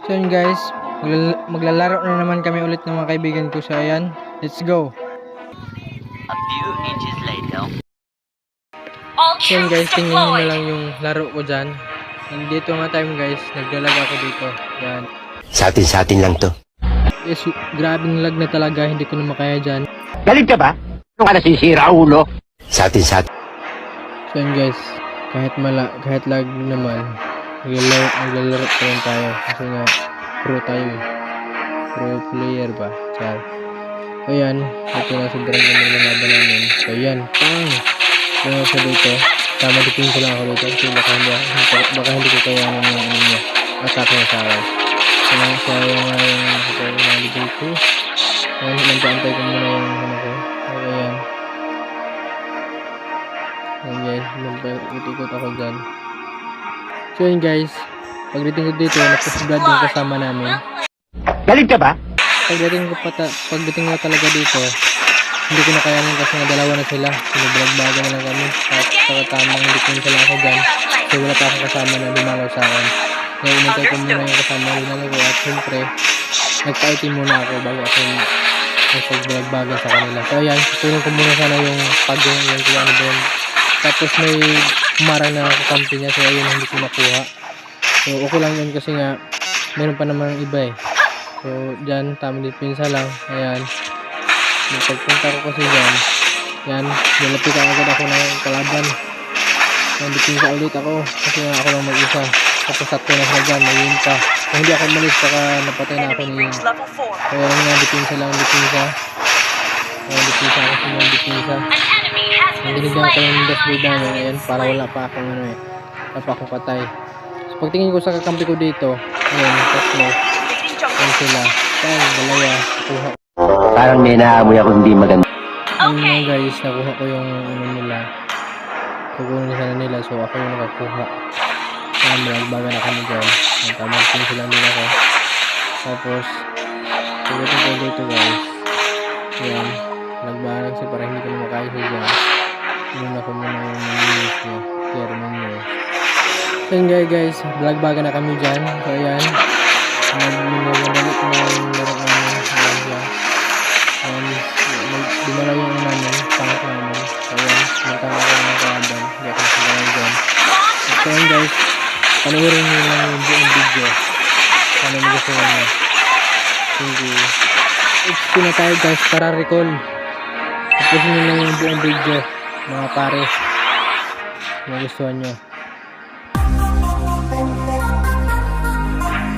So yun guys, maglalaro na naman kami ulit ng mga kaibigan ko. So ayan, let's go. A few inches later. So yun guys, tingnan nyo na lang yung laro ko dyan. Dito nga time guys, naglalag ako dito. Yan. Sa atin lang to. Yes, grabing lag na talaga, hindi ko na makaya dyan. Galit ka ba? Ano ka nasisira, ulo? Sa atin. So yun guys, kahit lag naman, maglalaro pa rin tayo. Kasi nga, pro tayo eh. Pro player ba? Char. Ayan, ito na sa drag na naglalaban namin. So ayan, pang! Kaya ako dito, tama dikin ko lang ako dito. Kasi baka hindi ko kaya yung ano niya. Atake niya sa akin. Kaya yung nalibig ko. Ayan, nagpaantay ko muna yung ano ko. Okay, ayan. Ayan guys, nagpaikot ako dyan. So yun guys, pagdating ko dito, nagpa-blood yung kasama namin. Galit ka ba? Pagdating ko talaga dito, hindi ko na kayanin kasi nga dalawa na sila. Sinublag-baga na lang kami. At tamang likin sila ako dyan. So wala pa akong kasama na lumalaw sa akin. Kaya inantay ko muna yung kasama linalo ko. At siyempre, nagpa-itim muna ako bago ako nagpag-baga sa kanila. So ayan, tutunin ko muna sana yung pagong yung kung ano doon. Tapos may kumarang na kakampi niya. So ayun, hindi ko nakuha. So okay lang yun kasi nga, meron pa naman iba eh. So dyan, tamang pinsa lang. Ayan. Pagpunta ko kasi dyan, yan, nalapitan agad ako ng kalaban. Nandipinsa ulit ako kasi nga ako lang mag-isa. Tapos sakto na sila dyan, may yun pa. Kung hindi ako malis, baka napatay na ako ni yun. Kaya nga, dipinsa lang, dipinsa. Ayan, dipinsa ako sa mga dipinsa. Nandinig ako yung dashboard namin, ayan, para wala pa akong ano eh. Wala pa akong patay. So pagtingin ko sa kakampi ko dito, ayan, tatlo. Ayan sila. Ayan, dalawa, kuha. Parang may naamoy ako hindi maganda. Okay. Guys, nakuha ko yung ano nila. Kukunin sana nila, so ako yung nakakuha. Ayan, malagbaga na kami dyan. Tamang pinsil lang din ako. Tapos, pagdating ko dito guys. Ayan, malagbaga lang siya para hindi ko na makaya siya dyan. Muna ko muna yung manilis niya. Pero manilis. So yun guys, malagbaga na kami dyan. So ayan, nagminagalit mo yung laro namin. Ayan siya. Dumalaw yung namin, pangit namin. So yan, nagtama ko ng kalaban. Hindi ako nasigalan dyan. So yan guys, panuwirin nyo lang yung buong video. Sana magustuhan nyo. Hindi. It's na tayo guys, para recall. Tapusin nyo lang yung buong video, mga pare. Magustuhan nyo.